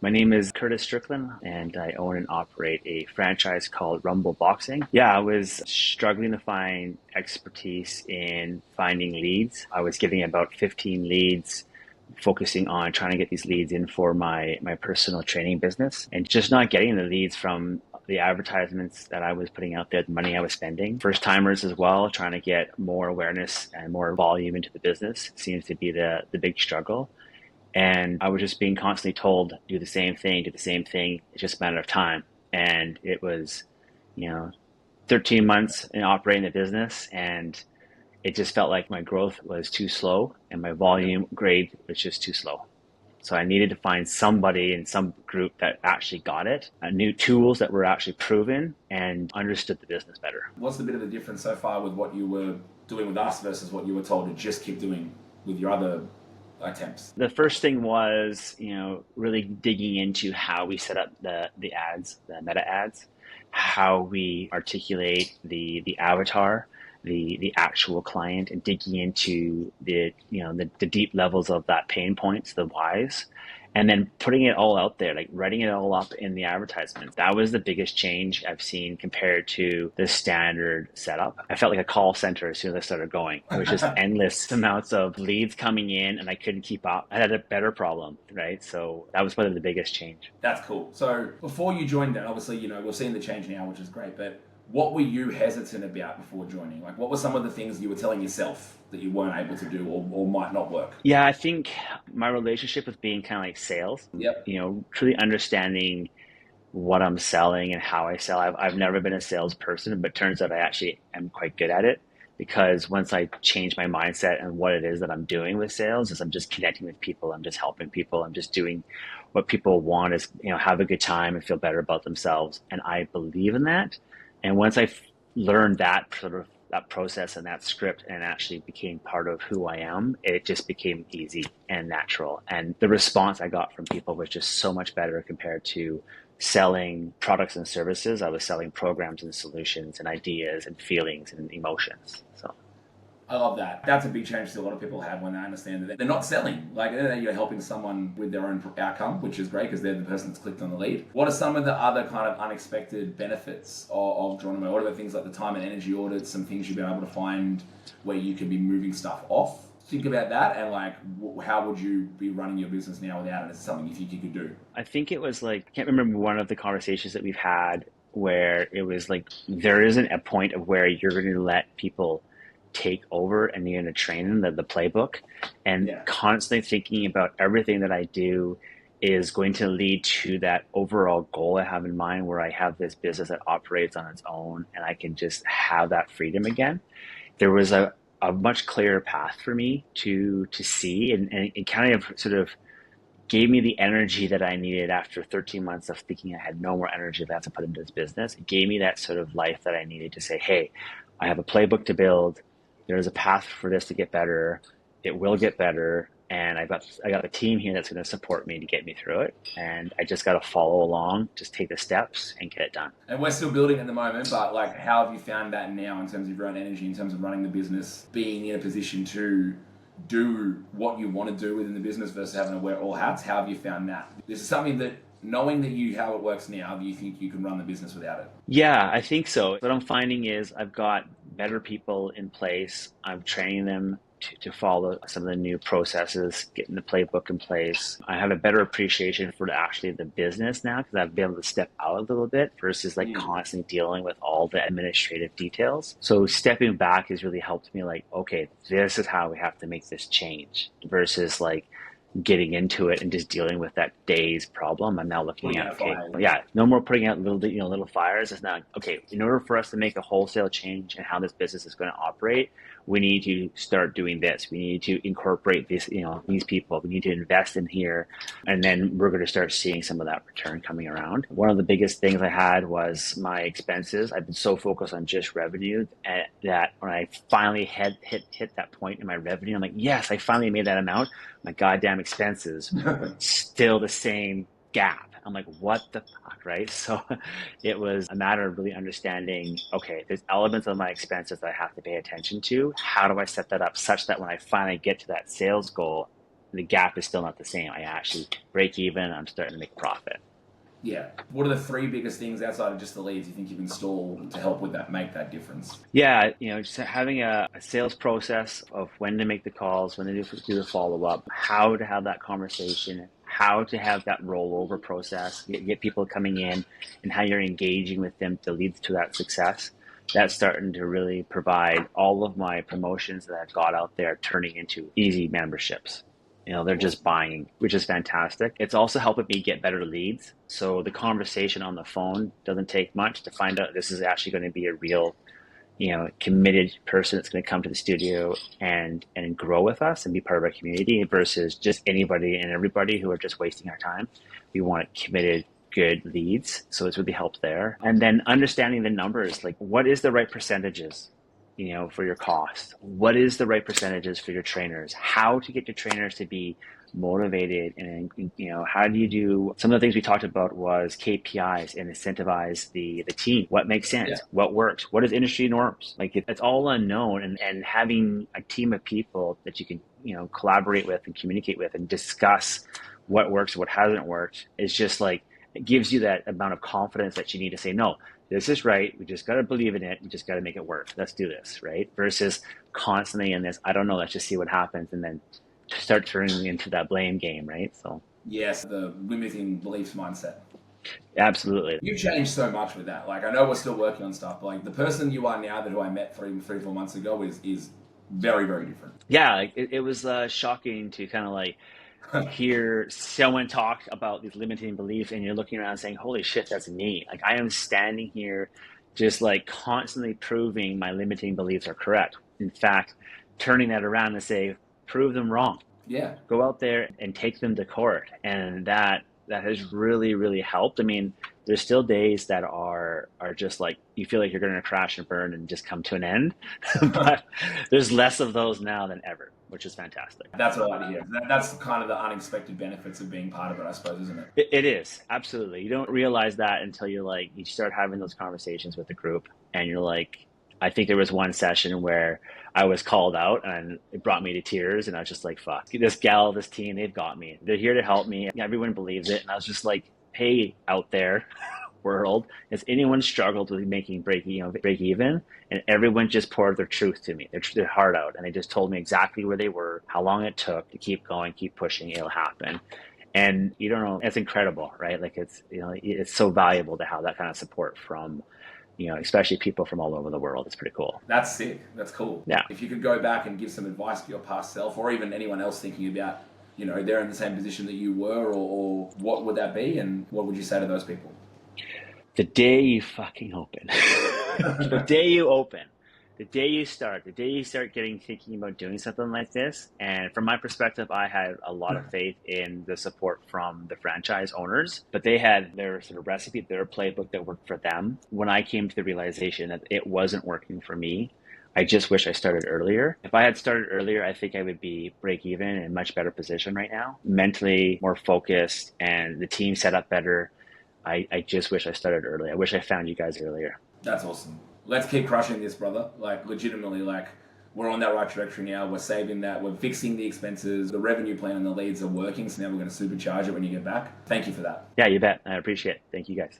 My name is Kurtis Strickland, and I own and operate a franchise called Rumble Boxing. Yeah, I was struggling to find expertise in finding leads. I was getting about 15 leads, focusing on trying to get these leads in for my personal training business, and just not getting the leads from the advertisements that I was putting out there, the money I was spending. First timers as well, trying to get more awareness and more volume into the business seems to be the big struggle. And I was just being constantly told, do the same thing, do the same thing. It's just a matter of time. And it was, you know, 13 months in operating the business, and it just felt like my growth was too slow and my volume grade was just too slow. So I needed to find somebody in some group that actually got it, new tools that were actually proven and understood the business better. What's the bit of the difference so far with what you were doing with us versus what you were told to just keep doing with your other attempts? The first thing was, really digging into how we set up the ads, the meta ads, how we articulate the avatar, the actual client, and digging into the deep levels of that pain points, the whys, and then putting it all out there, like writing it all up in the advertisement. That was the biggest change I've seen compared to the standard setup. I felt like a call center as soon as I started going. It was just endless amounts of leads coming in and I couldn't keep up. I had a better problem, right? So that was probably the biggest change. That's cool. So before you joined it, obviously, we're seeing the change now, which is great, but what were you hesitant about before joining? Like, what were some of the things you were telling yourself that you weren't able to do or might not work? Yeah, I think my relationship with being kind of like sales, Yep. truly understanding what I'm selling and how I sell. I've never been a salesperson, but turns out I actually am quite good at it, because once I change my mindset and what it is that I'm doing with sales is I'm just connecting with people. I'm just helping people. I'm just doing what people want is, have a good time and feel better about themselves. And I believe in that. And once I learned that sort of that process and that script and actually became part of who I am, it just became easy and natural. And the response I got from people was just so much better compared to selling products and services. I was selling programs and solutions and ideas and feelings and emotions. So I love that. That's a big change that a lot of people have when they understand that they're not selling. Like, you're helping someone with their own outcome, which is great because they're the person that's clicked on the lead. What are some of the other kind of unexpected benefits of Geronimo? What are the things like the time and energy audits, some things you've been able to find where you can be moving stuff off? Think about that, and like, how would you be running your business now without it? Is it something you think you could do? I think it was like, I can't remember one of the conversations that we've had where it was like, there isn't a point of where you're going to let people take over and you're going to train them, the playbook, and constantly thinking about everything that I do is going to lead to that overall goal I have in mind, where I have this business that operates on its own and I can just have that freedom again. There was a much clearer path for me to see, and it kind of sort of gave me the energy that I needed after 13 months of thinking I had no more energy left to put into this business. It gave me that sort of life that I needed to say, hey, I have a playbook to build. There's a path for this to get better. It will get better. And I got a team here that's going to support me to get me through it. And I just got to follow along, just take the steps and get it done. And we're still building at the moment, but like, how have you found that now in terms of your own energy, in terms of running the business, being in a position to do what you want to do within the business versus having to wear all hats? How have you found that? This is something that, knowing that how it works now, do you think you can run the business without it? Yeah, I think so. What I'm finding is I've got better people in place. I'm training them to follow some of the new processes, getting the playbook in place. I have a better appreciation for actually the business now, because I've been able to step out a little bit versus like constantly dealing with all the administrative details. So stepping back has really helped me, like, okay, this is how we have to make this change, versus like getting into it and just dealing with that day's problem. I'm now looking at, okay, yeah, no more putting out little fires. It's not, okay, in order for us to make a wholesale change in how this business is going to operate, we need to start doing this. We need to incorporate this, these people. We need to invest in here. And then we're going to start seeing some of that return coming around. One of the biggest things I had was my expenses. I've been so focused on just revenue that when I finally hit that point in my revenue, I'm like, yes, I finally made that amount. My goddamn expenses still the same gap. I'm like, what the fuck, right? So it was a matter of really understanding, okay, there's elements of my expenses that I have to pay attention to. How do I set that up such that when I finally get to that sales goal, the gap is still not the same. I actually break even. I'm starting to make profit. Yeah. What are the three biggest things outside of just the leads you think you can install to help with that, make that difference? Yeah, just having a sales process of when to make the calls, when to do the follow up, how to have that conversation, how to have that rollover process, get people coming in, and how you're engaging with them to lead to that success. That's starting to really provide all of my promotions that I've got out there turning into easy memberships. They're just buying, which is fantastic. It's also helping me get better leads. So the conversation on the phone doesn't take much to find out this is actually going to be a real, committed person that's going to come to the studio and grow with us and be part of our community versus just anybody and everybody who are just wasting our time. We want committed, good leads. So it's really helped there. And then understanding the numbers, like what is the right percentages? For your cost, what is the right percentages for your trainers, how to get your trainers to be motivated, and how do you do some of the things we talked about was KPIs and incentivize the team, what makes sense, what works, what is industry norms, like it's all unknown, and having a team of people that you can collaborate with and communicate with and discuss what works, what hasn't worked is just like it gives you that amount of confidence that you need to say no, this is right. We just got to believe in it. We just got to make it work. Let's do this, right? Versus constantly in this, I don't know, let's just see what happens. And then start turning into that blame game, right? So, yes, the limiting beliefs mindset. Absolutely. You've changed so much with that. Like, I know we're still working on stuff, but like the person you are now that who I met 4 months ago is very, very different. Yeah, it was shocking to kind of like hear someone talk about these limiting beliefs and you're looking around saying, holy shit, that's me. Like I am standing here just like constantly proving my limiting beliefs are correct. In fact, turning that around and say, prove them wrong. Yeah. Go out there and take them to court. And that has really, really helped. I mean, there's still days that are just like, you feel like you're going to crash and burn and just come to an end. But there's less of those now than ever, which is fantastic. That's what I like to hear. That's kind of the unexpected benefits of being part of it, I suppose, isn't it? It is, absolutely. You don't realize that until you start having those conversations with the group and you're like, I think there was one session where I was called out and it brought me to tears and I was just like, fuck, this team, they've got me. They're here to help me. Everyone believes it. And I was just like, hey, out there, world, has anyone struggled with making break even? And everyone just poured their truth to me, their heart out. And they just told me exactly where they were, how long it took to keep going, keep pushing, it'll happen. And you don't know, it's incredible, right? Like it's so valuable to have that kind of support from especially people from all over the world. It's pretty cool. That's sick. That's cool. Yeah. If you could go back and give some advice to your past self or even anyone else thinking about, they're in the same position that you were or what would that be and what would you say to those people? The day you fucking open. The day you open. The day you start thinking about doing something like this. And from my perspective, I had a lot of faith in the support from the franchise owners, but they had their sort of recipe, their playbook that worked for them. When I came to the realization that it wasn't working for me, I just wish I started earlier. If I had started earlier, I think I would be break even in a much better position right now, mentally more focused and the team set up better. I just wish I started early. I wish I found you guys earlier. That's awesome. Let's keep crushing this, brother. Like, legitimately, like, we're on that right trajectory now. We're saving that. We're fixing the expenses. The revenue plan and the leads are working. So now we're going to supercharge it when you get back. Thank you for that. Yeah, you bet. I appreciate it. Thank you guys.